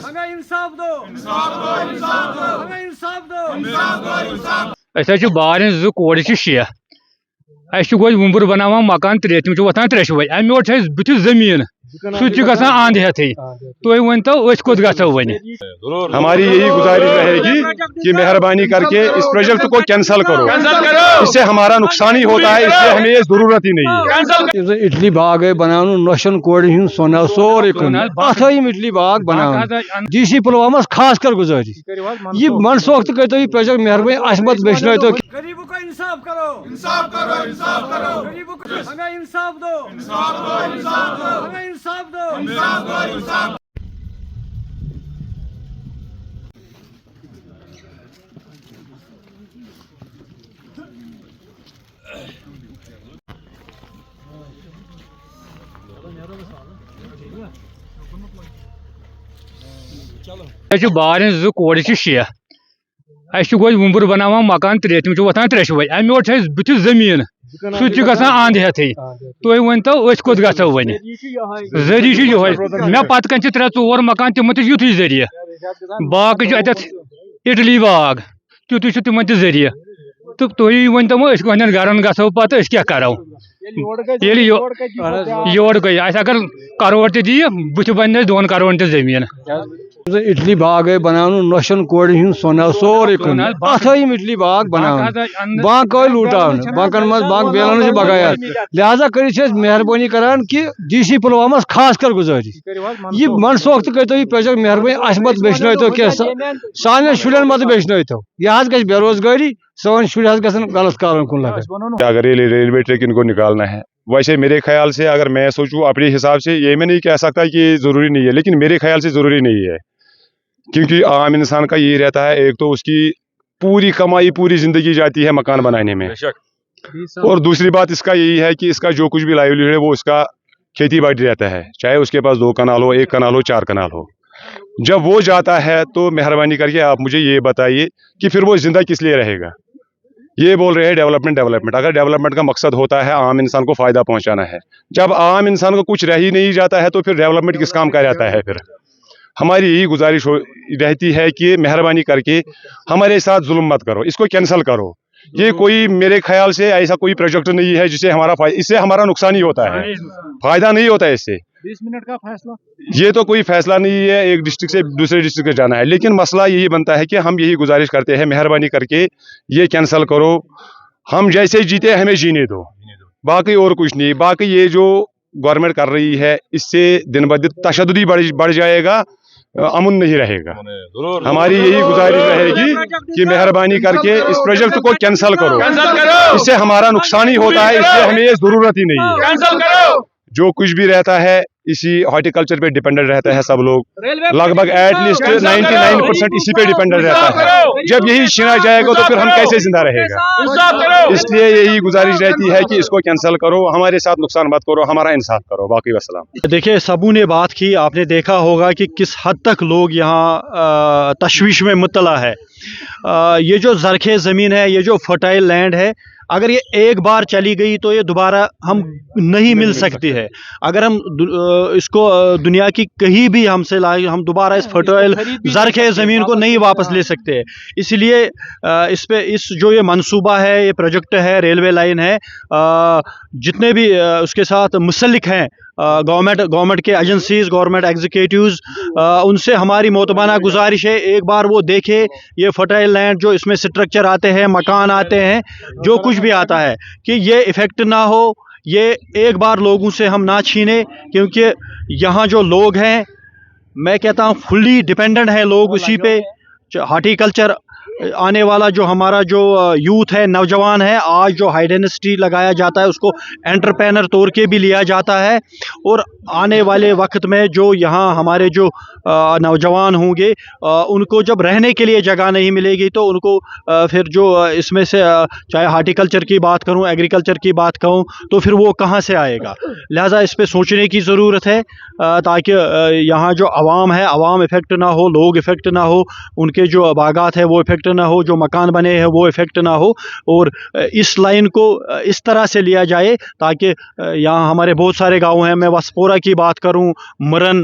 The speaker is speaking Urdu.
ہمیں انصاف دو، انصاف دو، انصاف دو، ہمیں انصاف دو، انصاف دو، انصاف دو۔ اچھا بارن زٕ کورِ چھِ شےٚ اَسہِ چھُ گۄڈٕ وُمبُر بناوان مکان ترٛےٚ تِم چھِ وۄتھان ترٛیشوَے اَمہِ یورٕ چھُ اَسہِ بٕتھِ زٔمیٖن سُہ تہِ چھُ گژھان اَنٛد ہٮ۪تھٕے تُہۍ ؤنۍتو أسۍ کوٚت گژھو وۄنۍ ہماری یہی گزارش رہے گی کہ مہربانی کر کے اس پروجیکٹ کو کینسل کرو، اس سے ہمارا نقصان ہی ہوتا ہے، اس لیے ہمیں یہ ضرورت ہی نہیں ہے۔ اٹلی باغ گئی بناون نوشن کورِ ہُنٛد سۄنہ سورُے کٕنُن اتھ ہٲیِم اٹلی باغ بناون ڈی سی پلوامس خاص کر گزارش یہ منسوخ تہٕ کٔرۍتو یہِ پروجیکٹ مہربٲنی اَسہِ مت ویچھنٲیتو غریبوں کا انصاف کرو، انصاف کرو، انصاف کرو، غریبوں کو ہمیں انصاف دو، انصاف دو، انصاف دو، ہمیں انصاف دو، انصاف دو، انصاف دو۔ بارن زٕ کورِ چھِ شےٚ اَسہِ چھُ گۄڈٕ وُمبُر بناوان مکان ترٛےٚ تِم چھِ وۄتھان ترٛیشوَے اَمہِ یورٕ چھُ اَسہِ بٕتھِ زٔمیٖن سُہ تہِ چھُ گژھان اَنٛد ہٮ۪تھٕے تُہۍ ؤنۍتو أسۍ کوٚت گژھو وۄنۍ ذٔریعہٕ چھُ یِہوے مےٚ پتہٕ کَنہِ چھِ 3-4 مکان تِمن تہِ چھُ یُتھُے ذٔریعہٕ باقٕے چھُ اَتٮ۪تھ اِٹلی باغ تیُتھُے چھُ تِمن تہِ ذٔریعہٕ تہٕ تُہی ؤنۍتو وۄنۍ أسۍ کٕہٕنٛدٮ۪ن گرن گژھو پتہٕ أسۍ کیٛاہ کرو ییٚلہِ یورٕ گٔے اَسہِ اگر کرور تہِ دِیہِ بٕتھِ بنہِ اَسہِ 2 کرورن تہِ زٔمیٖن اٹلی باغ گئی بناون نوشن کورِ ہُنٛد سۄنہ سورُے کٕنُن اتھ ہٲیِم اٹلی باغ بناون بنٛک آیہِ لوٗٹاونہٕ بنٛکن منٛز بنٛک بیلنس چھِ بقایات لہذا کٔرِتھ چھِ أسۍ مہربٲنی کران کہ ڈی سی پلوامس خاص کر گزارش یہ منسوخ تہٕ کٔرۍتو یہِ پروجیکٹ مہربٲنی اَسہِ مت ویچھنٲیتو کینٛہہ سانٮ۪ن شُرٮ۪ن مت ویچھنٲیتو یہِ حظ گژھِ بے روزگٲری سٲنۍ شُرۍ حظ گژھن غلط کارن کُن لگن اگر یہ ریلوے ٹریک ان کو نکالنا ہے ویسے میرے خیال سے اگر میں سوچوں اپنے حساب سے یہ میں نہیں کہہ سکتا کہ یہ ضروری نہیں ہے، لیکن میرے خیال سے ضروری نہیں ہے کیونکہ عام انسان کا یہی رہتا ہے ایک تو اس کی پوری کمائی پوری زندگی جاتی ہے مکان بنانے میں، اور دوسری بات اس کا یہی ہے کہ اس کا جو کچھ بھی لائیولیہڈ ہے وہ اس کا کھیتی باڑی رہتا ہے، چاہے اس کے پاس 2 کنال ہو 1 کنال ہو 4 کنال ہو۔ جب وہ جاتا ہے تو مہربانی کر کے آپ مجھے یہ بتائیے کہ پھر وہ زندہ کس لیے رہے گا؟ یہ بول رہے ہیں ڈیولپمنٹ اگر ڈیولپمنٹ کا مقصد ہوتا ہے عام انسان کو فائدہ پہنچانا ہے، جب عام انسان کو کچھ رہ ہی نہیں جاتا ہے تو پھر ڈیولپمنٹ کس کام کا رہتا ہے؟ پھر ہماری یہی گزارش رہتی ہے کہ مہربانی کر کے ہمارے ساتھ ظلم مت کرو، اس کو کینسل کرو۔ یہ کوئی میرے خیال سے ایسا کوئی پروجیکٹ نہیں ہے جسے اس سے ہمارا نقصان ہی ہوتا ہے، فائدہ نہیں ہوتا ہے اس سے۔ 20 منٹ کا فیصلہ یہ تو کوئی فیصلہ نہیں ہے ایک ڈسٹرکٹ سے دوسرے ڈسٹرکٹ میں جانا ہے، لیکن مسئلہ یہی بنتا ہے کہ ہم یہی گزارش کرتے ہیں مہربانی کر کے یہ کینسل کرو، ہم جیسے جیتے ہمیں جینے دو، باقی اور کچھ نہیں۔ باقی یہ جو گورنمنٹ کر رہی ہے اس سے دن بدن تشدد ہی بڑھ جائے گا، امن نہیں رہے گا۔ ہماری یہی گزارش رہے گی کہ مہربانی کر کے اس پروجیکٹ کو کینسل کرو، اس سے ہمارا نقصان ہی ہوتا ہے، اس لیے ہمیں یہ ضرورت ہی نہیں ہے۔ جو کچھ بھی رہتا ہے اسی ہارٹیکلچر پہ ڈیپینڈنٹ رہتا ہے سب لوگ، لگ بھگ ایٹ لیسٹ 99% اسی پہ ڈیپینڈنٹ رہتا ہے۔ جب یہی چھینا جائے گا تو پھر ہم کیسے زندہ رہے گا؟ اس لیے یہی گزارش رہتی ہے کہ اس کو کینسل کرو، ہمارے ساتھ نقصان مت کرو، ہمارا انصاف کرو، باقی وسلام۔ دیکھیے سبوں نے بات کی، آپ نے دیکھا ہوگا کہ کس حد تک لوگ یہاں تشویش میں مبتلا ہے۔ یہ جو زرخیز زمین ہے، یہ جو فرٹائل لینڈ ہے، اگر یہ ایک بار چلی گئی تو یہ دوبارہ ہم نہیں مل سکتی ہے۔ اگر ہم اس کو دنیا کی کہیں بھی ہم سے لائے، ہم دوبارہ اس فرٹائل زرخیز زمین کو نہیں واپس لے سکتے۔ اس لیے اس پہ جو یہ منصوبہ ہے، یہ پروجیکٹ ہے، ریلوے لائن ہے، جتنے بھی اس کے ساتھ منسلک ہیں گورنمنٹ کے ایجنسیز، گورنمنٹ ایگزیکٹوز، ان سے ہماری معتبانہ گزارش ہے ایک بار وہ دیکھے یہ فرٹائل لینڈ جو اس میں سٹرکچر آتے ہیں، مکان آتے ہیں، جو کچھ بھی آتا ہے، کہ یہ افیکٹ نہ ہو، یہ ایک بار لوگوں سے ہم نہ چھینے، کیونکہ یہاں جو لوگ ہیں میں کہتا ہوں فلی ڈیپینڈنٹ ہیں لوگ اسی پہ۔ ہارٹیکلچر آنے والا جو ہمارا جو یوتھ ہے، نوجوان ہے، آج جو ہائی ڈینسٹی لگایا جاتا ہے اس کو انٹرپرینر طور کے بھی لیا جاتا ہے، اور آنے والے وقت میں جو یہاں ہمارے جو نوجوان ہوں گے ان کو جب رہنے کے لیے جگہ نہیں ملے گی تو ان کو پھر جو اس میں سے چاہے ہارٹیکلچر کی بات کروں، ایگریکلچر کی بات کروں، تو پھر وہ کہاں سے آئے گا؟ لہٰذا اس پہ سوچنے کی ضرورت ہے تاکہ یہاں جو عوام ہے، عوام افیکٹ نہ ہو، لوگ افیکٹ نہ ہو، ان کے جو باغات ہے وہ افیکٹ نہ ہو، جو مکان بنے ہیں وہ افیکٹ نہ ہو، اور اس لائن کو اس طرح سے لیا جائے تاکہ یہاں ہمارے بہت سارے گاؤں ہیں، میں وسپورہ کی بات کروں، مرن،